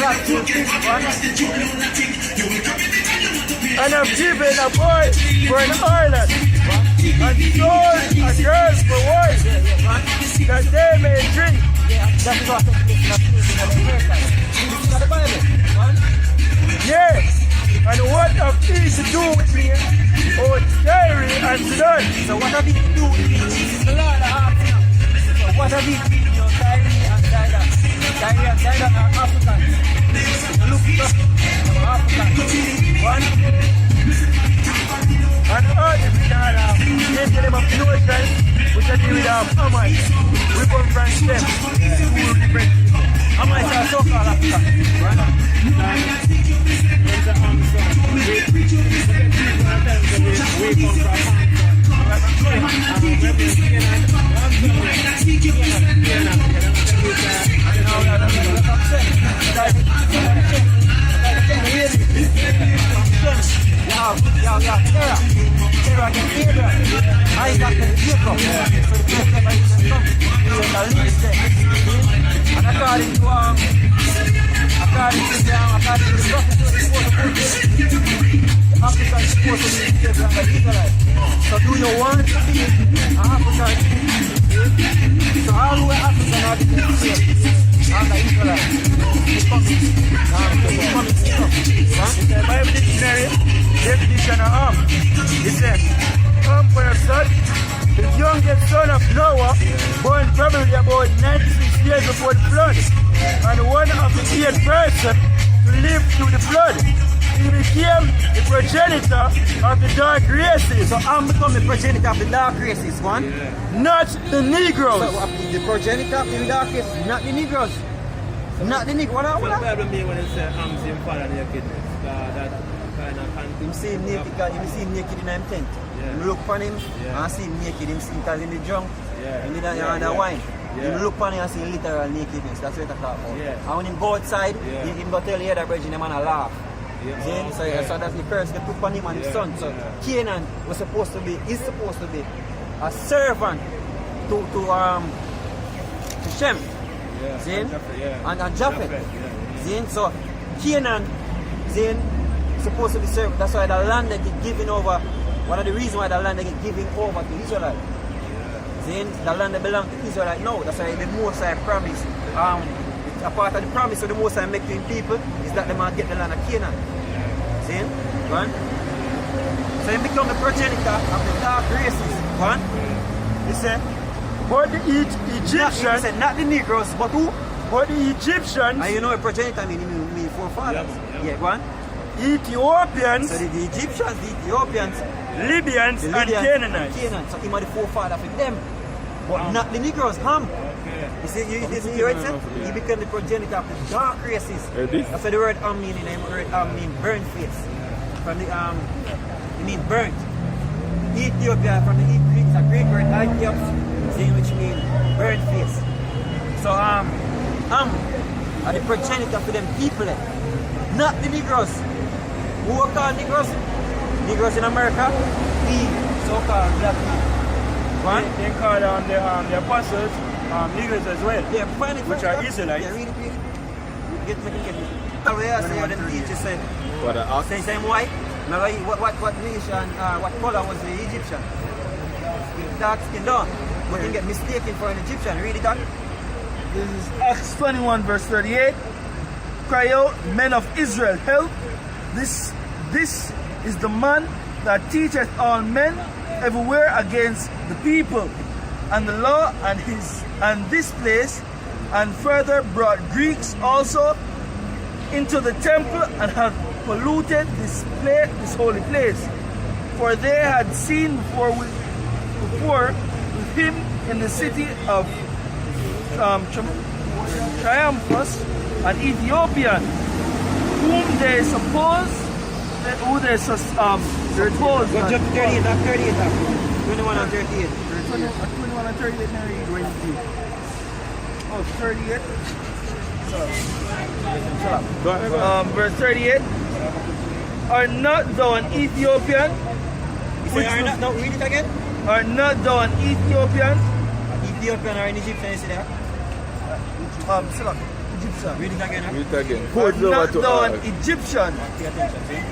black people, And I'm giving a boy for an island and sold a girl for wine that they may drink. That is what takes place in America. This is the Bible. Yes. And what have these to do with me? Oh, Kyrie and Zidane. So what have it to do with me? This is the Lord of hearts. So what have it to do with your Kyrie and Zidane? Kyrie and Zidane are Africans. Look it up. Africans. One. And all the people into them of the ocean, which are dealing with Hamas. We come from them. Two different people. Hamas are so-called Africans. So do you want to be an African? So all who are African are the same. And the Israelites. In the Bible dictionary, definition of it says, for a son, the youngest son of Noah, born probably about 96 years before the flood, and one of the 8 persons to live through the flood. He became the progenitor of the dark races. So I'm becoming the progenitor of the dark races, one? Yeah. Not the Negroes. So the progenitor of the dark races, not the Negroes. Not the Negroes. What the Bible mean when it says I'm seeing father nakedness? That kind of context. Him see him naked, you see him naked in him tent. Yeah. You look upon him and see him naked, him see him in the drunk, in the wine. You look upon him and see literal nakedness. That's what I talk about. Yeah. And when him go outside, him go tell the other brethren, him and a laugh. Yeah. So that's the curse they put upon him and his son. So Canaan is supposed to be a servant to Shem. And Japheth. So Canaan supposed to be served. That's why the land they get given over. One of the reasons why the land they get given over to Israelite. The land that belongs to Israelite now. That's why the Most High promise. A part of the promise of the Most High making people is that they might get the land of Canaan. See? One. So he become the progenitor of the dark races. One. He said, but the Egyptians, not the Negroes, but who? But the Egyptians. And you know a progenitor mean forefathers. Yeah, one. Ethiopians. So the Egyptians, the Ethiopians, Libyans, and Canaanites. So he was the forefather for them. But not the Negroes, Ham. You see, you hear it? He became the progenitor of the dark races. That's what the word Am mean. The word Am mean burnt face. From the it means burnt. Ethiopia from the Greek, it's a Greek word Ethiops, which means burnt face. So Am are the progenitor for them people, not the Negroes. Who are called Negroes? Negroes in America, the so-called black people. They call the apostles Negroes as well, which are Israelites. Yeah, read it. Get it. I say what the teacher said. Say same white. Now what nation, what color was the Egyptian? Dark skin down. But you get mistaken for an Egyptian. Read it out. This is Acts 21 verse 38. Cry out, men of Israel, help. This is the man that teacheth all men everywhere against the people and the law and this place, and further brought Greeks also into the temple and had polluted this holy place. For they had seen before with him in the city of Triumphus, an Ethiopian, whom they suppose, Not 38, 21 and 38. 21 and 38, now read 22. Oh, 38. Verse 38. Are not thou an Ethiopian? No, read it again. Are not thou an Ethiopian? Ethiopian or an Egyptian, you see that? Egyptian. Read it again. Huh? Read it again. Or Forge over knock to down all. Egyptian. Pay attention, see?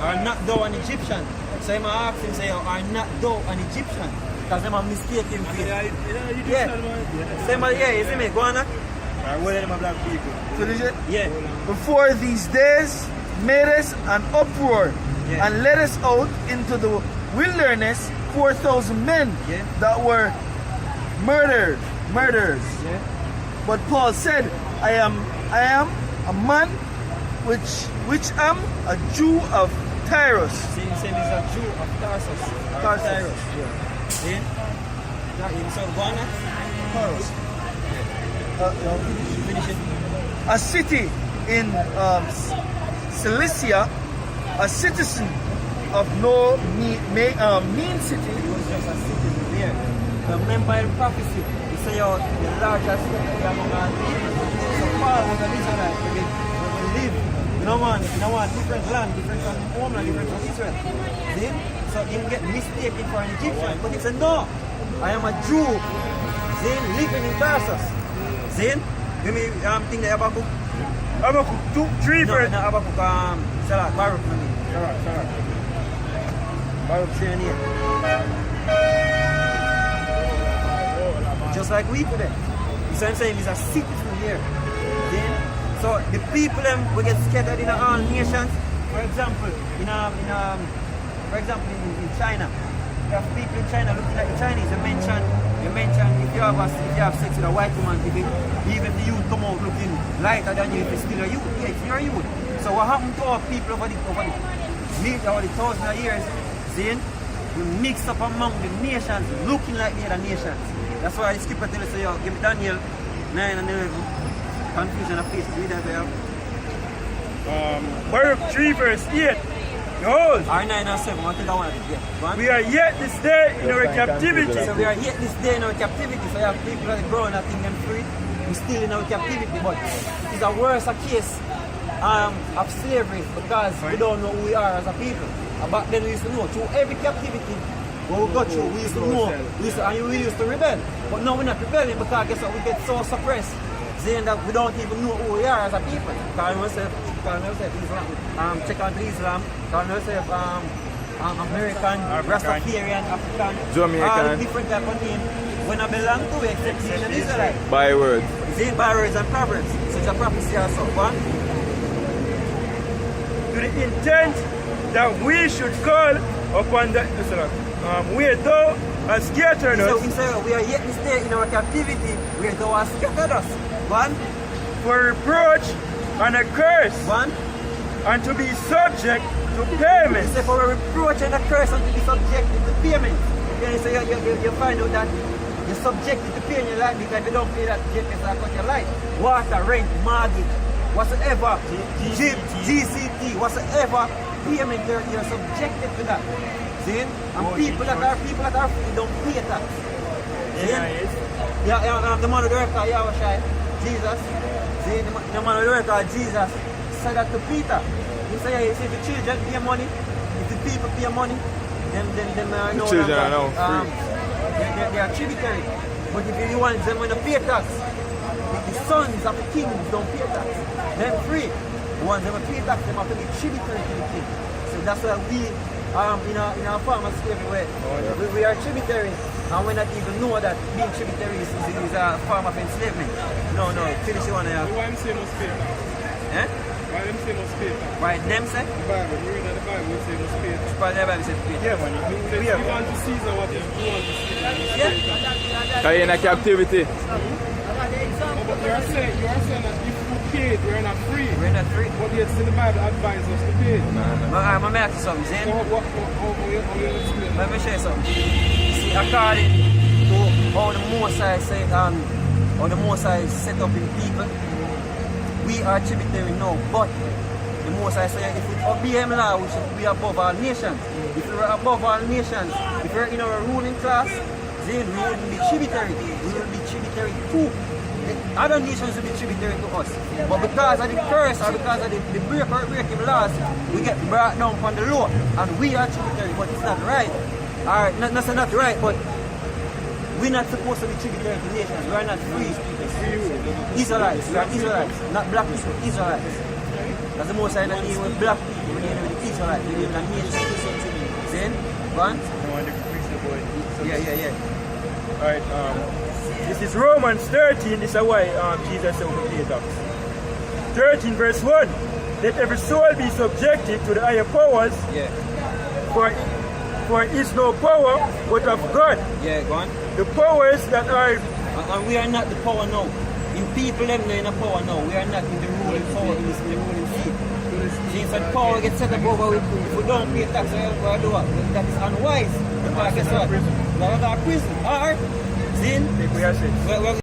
Or not thou an Egyptian. So I'm asking, say, are not thou an Egyptian? Because them are mistaken for Yeah, it. you Yeah. yeah. Same, yeah, you see me? Go on, huh? Or what are them black people? So this is- Yeah. Before these days made us an uproar Yeah. and led us out into the wilderness 4,000 men Yeah. that were murderers. Yeah. But Paul said, I am a man which am a Jew of Tyrus. See, he said he's a Jew of Tarsus. Or Tarsus. Tyrus. Yeah. See? Yeah, so go on, huh? Tyrus. Finish it. A city in Cilicia, a citizen of no mean city. It was just a citizen there. Remember the prophecy. He said, the largest city among all people. So Paul was an Israelite. We live in one different land, different from homeland, different from Israel. See? So he get mistaken for an Egyptian. But he said, no, I am a Jew. See? Living in Tarsus. See? Give me thing that Habakkuk. Habakkuk 2:3 No, verse. no, Habakkuk, Salah, Baruch, I mean. Sarah. Baruch 3 and 8. Just like we today. So I'm saying he's a citizen here. Then, so the people them will get scattered in all nations. For example, in China, you have people in China looking like the Chinese. You mention if you have sex with a white woman, even if you come out looking lighter than you, if you're still a youth, yeah, if you're a youth. So what happened to our people over the thousands of years? Seeing we mix up among the nations, looking like the other nations. That's why the scripture tells us, give me Daniel 9 and 11. Confusion of face. Read that there. Baruch 3 verse 8. Behold, R9 and 7, I think I want to get. Go on. we are yet this day in our captivity. So we are yet this day in our captivity. So you have people that are growing, I think them free. We're still in our captivity, but it's a worse case of slavery because we don't know who we are as a people. Back then we used to know through every captivity what we got through, we used to know, we used to rebel. But now we're not rebelling because guess what, we get so suppressed, saying that we don't even know who we are as a people. Calling ourselves Islam, check out Islam, calling ourselves American, Rastafarian, African, Jamaican. all different type of names. When I belong to it, except being an Israelite. By word. See, by words and proverbs. Such a prophecy also. One. To the intent that we should call upon the where thou hast scattered So us we say we are yet to stay in our captivity where thou hast scattered us. One. for reproach and a curse, One. and to be subject to He payment. said for a reproach and a curse and to be subjected to payment. Then so you find out that you're subjected to paying your life because if you don't pay that, JPS will cut your life. Water, rent, mortgage, whatsoever, GCT, whatsoever payment you're subjected to that. See? And people that are free don't pay tax. See? The man of the earth, Yahushua, Jesus. See, the man of the earth, Jesus, said that to Peter. He said, if the children pay money, if the people pay money, then no children longer, are now free. they are tributary. But if you want them when they pay tax, the sons of the kings don't pay tax. They're free. The ones that pay tax, they have to be tributary to the king. So that's why we, in our farmers everywhere, we are tributary. And we not even know that being tributary is a form of enslavement. No, finish the one there. Why them say must pay tax? Eh? Why them say must pay tax? Right, them say? The Bible, you read in the Bible, it say must pay tax. But the Bible says pay. Yeah, man. You want to Caesar what is due unto Caesar. Yeah? Because you're in a captivity. But you're saying that if you paid, you're not free. We're not free. But yet still the Bible advises us to pay. I'm going to ask you something, Zane. So how you explain that? Let me show you something. See, according to how the Mosai say, how the Mosai set up in people, we are tributary now. But the Mosai say if we obey him law, we should be above all nations. If we were above all nations, if we're in our ruling class, then we wouldn't be tributary. We will be tributary too. The other nations will be tributary to us. But because of the curse or because of the breaking laws, we get brought down from the law. And we are tributary, but it's not right. Alright, not right, but We're not supposed to be tributary to nations. We are not free. Israelites. We are Israelites. Not black people. Israelites. That's the most I not dealing with black people. We're dealing with Israelites. We're dealing with nations. See? Go on. Yeah. Alright, this is Romans 13, this is why Jesus said we pay tax. 13 verse 1. Let every soul be subjected to the higher powers, Yeah. for it is no power but of God. Yeah, go on. The powers that are And we are not the power now. You people them know in the power now. We are not in the ruling power, in the ruling seat. See, so the power gets set up over with. If we don't pay tax, we'll do what? That is unwise. Because guess what? We're out of prison. Or, sin. take we assets. We're